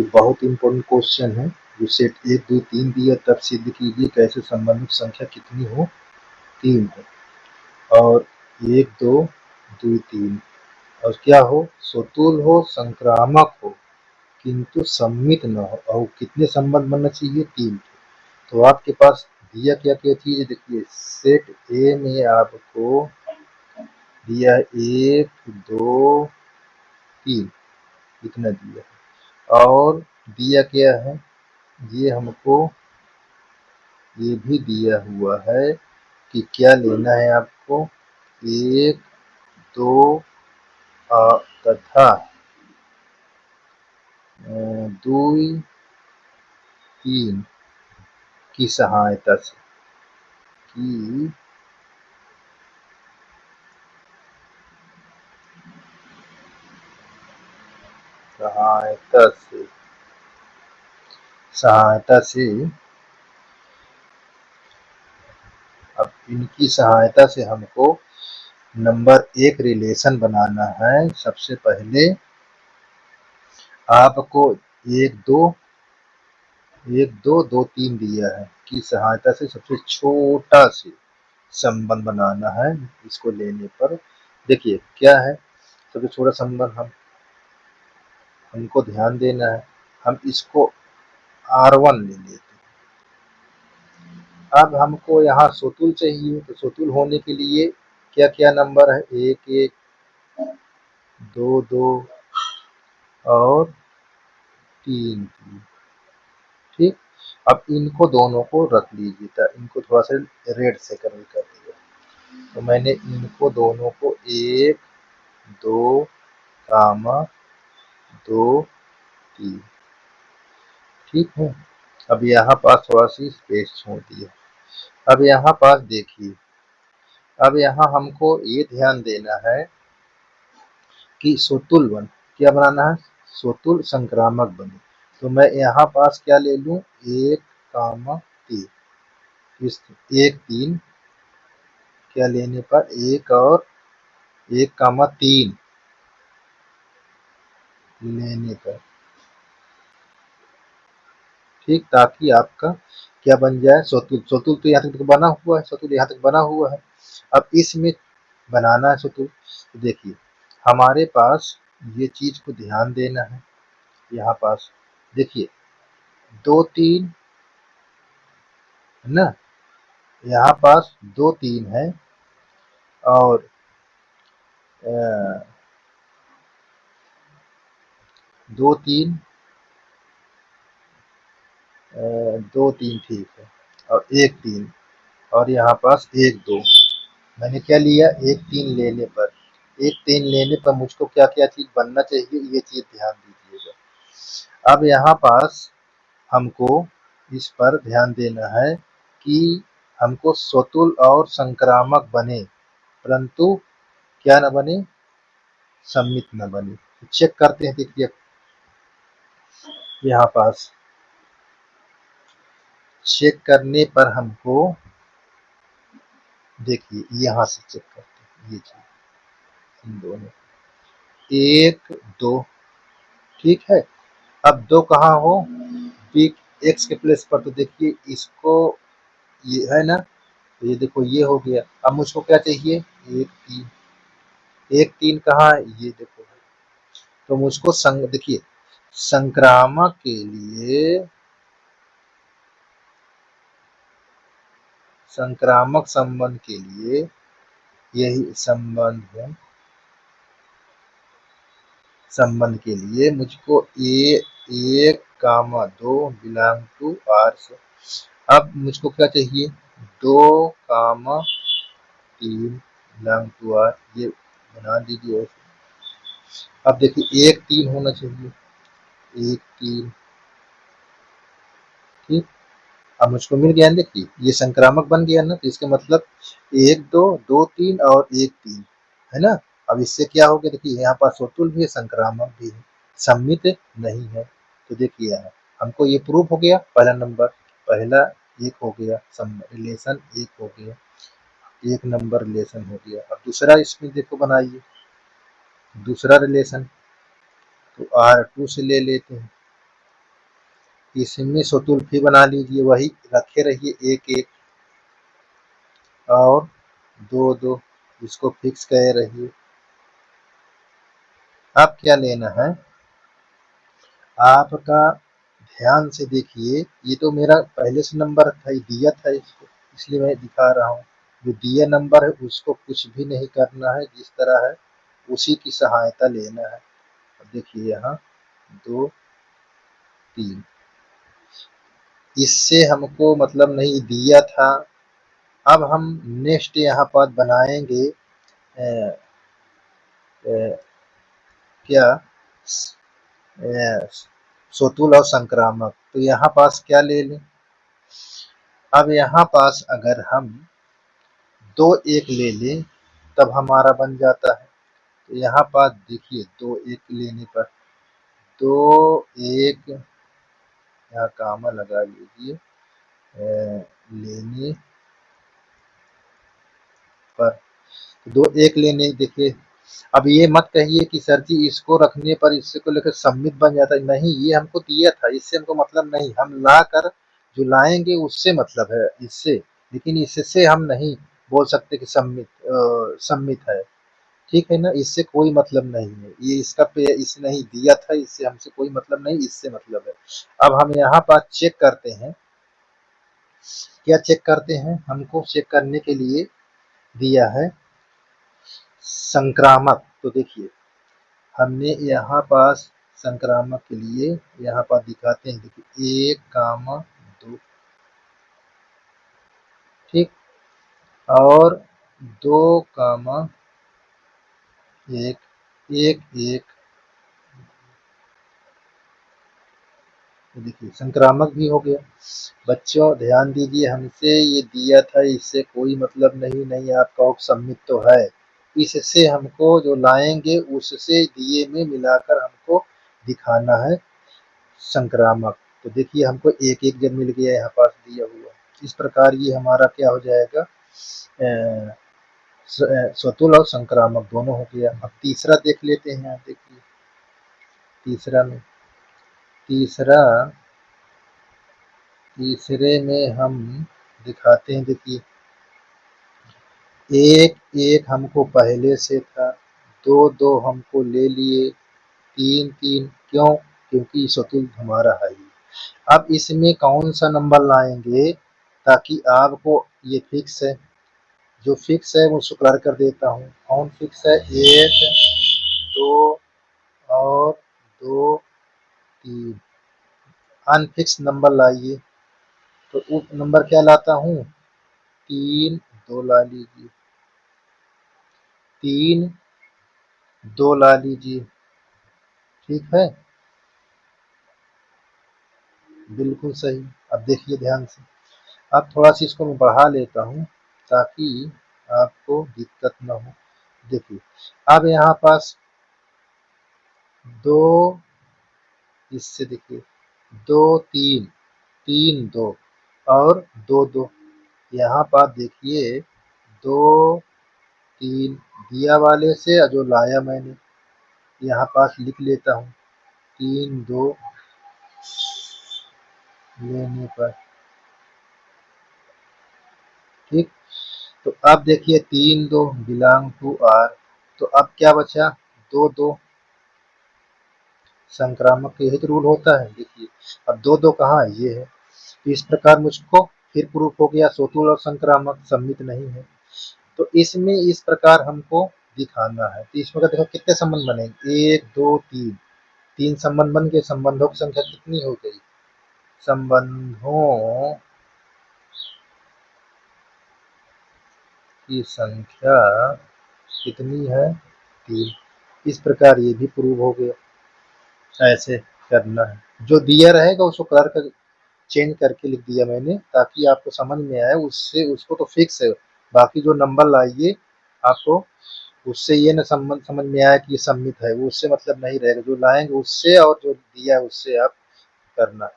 बहुत important question है। जो सेट 1 2 3 दिया तब सिद्ध कीजिए कैसे संबंधित संख्या कितनी हो 3 हो और 1 2 2 3 और क्या हो स्वतुल हो संक्रामक हो किंतु सम्मित न हो और कितने संबंध बनना चाहिए 3। तो आपके पास दिया क्या क्या चीज है देखिए सेट ए में आपको दिया 1 2 3 इतना दिया और दिया क्या है ये हमको ये भी दिया हुआ है कि क्या लेना है आपको 1 2 तथा 2 3 की सहायता से सहायता से अब इनकी सहायता से हमको नंबर 1 रिलेशन बनाना है। सबसे पहले आपको 1 2 2 3 दिया है की सहायता से सबसे छोटा से संबंध बनाना है। इसको लेने पर देखिए क्या है सबसे छोटा संबंध हमको ध्यान देना है। हम इसको R1 ले लेते हैं। अब हमको यहाँ स्वतुल चाहिए तो स्वतुल होने के लिए क्या क्या नंबर है 1 1 2 2 और 3 3 ठीक। अब इनको दोनों को रख लीजिए था इनको थोड़ा सा रेड से कर दिया तो मैंने इनको दोनों को 1 2 2 3 ठीक है। अब यहाँ पास थोड़ा सी स्पेस छोड़ दिया। अब यहाँ पास देखिए अब यहाँ हमको ये ध्यान देना है कि स्वतुल बन क्या बनाना है स्वतुल संक्रामक बने। तो मैं यहाँ पास क्या ले लूं 1 3 इस 1 3 क्या लेने पर 1 और 1 3 लेने पर ठीक ताकि आपका क्या बन जाए स्वतुल। स्वतुल तो यहाँ तक बना हुआ है स्वतुल यहाँ तक बना हुआ है। अब इसमें बनाना है स्वतुल तो देखिए हमारे पास ये चीज को ध्यान देना है। यहाँ पास देखिए 2 3 है ना यहाँ पास 2 3 है और 2 3 2 3 ठीक है और 1 3 और यहाँ पास 1 2 मैंने क्या लिया 1 3 लेने पर 1 3 लेने पर मुझको क्या क्या चीज बनना चाहिए ये चीज ध्यान दीजिएगा। अब यहाँ पास हमको इस पर ध्यान देना है कि हमको स्वतुल और संक्रामक बने परंतु क्या न बने सम्मित न बने। चेक करते हैं देखिए यहाँ पास चेक करने पर हमको देखिए यहाँ से चेक करते हैं ये चीज इन दोनों 1 2 ठीक है। अब 2 कहाँ हो x के प्लेस पर तो देखिए इसको ये है ना तो ये देखो ये हो गया। अब मुझको क्या चाहिए 1 3 1 3 कहाँ है ये देखो तो मुझको देखिए संक्रामक के लिए संक्रामक संबंध के लिए यही संबंध के लिए मुझको A 1 2 बिलोंग टू R से अब मुझको क्या चाहिए 2 3 बिलोंग टू R ये बना दीजिए। अब देखिए 1 3 होना चाहिए 1 3 ठीक। अब मुझको मिल गया देखिए ये संक्रामक बन गया ना तो इसका मतलब 1 2 2 3 और 1 3 है ना। अब इससे क्या हो गया देखिए यहाँ पर स्वतुल भी है संक्रामक भी है सम्मित नहीं है। तो देखिए हमको ये प्रूफ हो गया पहला नंबर पहला एक हो गया रिलेशन एक हो गया 1 नंबर रिलेशन हो गया। अब दूसरा इसमें देखो बनाइए दूसरा रिलेशन तो R2 से ले लेते हैं इसमें शतुल्फी बना लीजिए, वही रखे रहिए एक एक और दो दो, इसको फिक्स करे रहिए। अब क्या लेना है आपका, ध्यान से देखिए, ये तो मेरा पहले से नंबर था, दिया था इसको, इसलिए मैं दिखा रहा हूँ। जो दिया नंबर है उसको कुछ भी नहीं करना है, जिस तरह है उसी की सहायता लेना है। अब देखिए यहाँ 2 3, इससे हमको मतलब नहीं दिया था। अब हम नेक्स्ट यहाँ पर बनाएंगे क्या सोतुल और संक्रामक। तो यहाँ पास क्या ले लें, अब यहाँ पास अगर हम 2 1 ले लें तब हमारा बन जाता है। तो यहाँ पास देखिए 2 1 लेने पर 2 1 यहाँ कामा लगा लीजिए लेने पर 2 1 लेने, देखिए अब ये मत कहिए कि सर जी इसको रखने पर इससे को लेकर सम्मित बन जाता है, नहीं, ये हमको दिया था, इससे हमको मतलब नहीं, हम ला कर जो लाएंगे उससे मतलब है इससे, लेकिन इससे हम नहीं बोल सकते कि सम्मित है, ठीक है ना, इससे कोई मतलब नहीं है, ये इसका पे इसने ही दिया था, इससे हमसे कोई मतलब नहीं, इससे मतलब है। अब हम यहाँ पर चेक करते हैं, क्या चेक करते हैं, हमको चेक करने के लिए दिया है संक्रामक। तो देखिए हमने यहाँ पास संक्रामक के लिए यहाँ पर दिखाते हैं, देखिए 1 2, ठीक, और 2 1 1 1। देखिए संक्रामक भी हो गया। बच्चों ध्यान दीजिए, हमसे ये दिया था, इससे कोई मतलब नहीं, नहीं आपका उपसम्मित तो है, इससे हमको जो लाएंगे उससे दिए में मिलाकर हमको दिखाना है संक्रामक। तो देखिए हमको एक एक जब मिल गया यहाँ पास दिया हुआ, इस प्रकार ये हमारा क्या हो जाएगा स्वतुल और संक्रामक दोनों हो गया। अब तीसरा देख लेते हैं, देखिए तीसरा तीसरे में हम दिखाते हैं, देखिए 1 1 हमको पहले से था, 2 2 हमको ले लिए, 3 3 क्यों, क्योंकि स्वतुल हमारा है ही। अब इसमें कौन सा नंबर लाएंगे ताकि आपको ये फिक्स है, जो फिक्स है वो शुक्र कर देता हूँ, कौन फिक्स है, 1 2 और 2 3, अनफिक्स नंबर लाइए। तो उप नंबर क्या लाता हूँ, 3 2 ला लीजिए, 3 2 ला लीजिए, ठीक है, बिल्कुल सही। अब देखिए ध्यान से, अब थोड़ा सा इसको मैं बढ़ा लेता हूँ ताकि आपको दिक्कत ना हो। देखिए अब यहाँ पास 2, इससे देखिए 2 3 3 2 और 2 2, यहाँ पर देखिए 2 3 दिया वाले से जो लाया मैंने यहाँ पास लिख लेता हूँ, 3 2 लेने पर, ठीक। तो अब देखिए 3 2 बिलोंग टू आर, तो अब क्या बचा, 2 2 संक्रामक के यही तो रूल होता है। देखिए अब 2 2 कहाँ है, ये है, तो इस प्रकार मुझको फिर प्रूफ हो गया सोतुल और संक्रामक सम्मित नहीं है। तो इसमें इस प्रकार हमको दिखाना है। तो इसमें देखो कितने संबंध बनेंगे, 1 2 3, 3 संबंध बन गए। संबंधों की संख्या कितनी हो गई, संबंधों की संख्या कितनी है, 3। इस प्रकार ये भी प्रूव हो गया। ऐसे करना है, जो दिया रहेगा उसको कलर कर चेंज करके लिख दिया मैंने ताकि आपको समझ में आए, उससे उसको तो फिक्स है, बाकी जो नंबर लाइए आपको उससे ये ना समझ में आया कि ये सम्मित है, वो उससे मतलब नहीं रहेगा, जो लाएंगे उससे और जो दिया है उससे आप करना।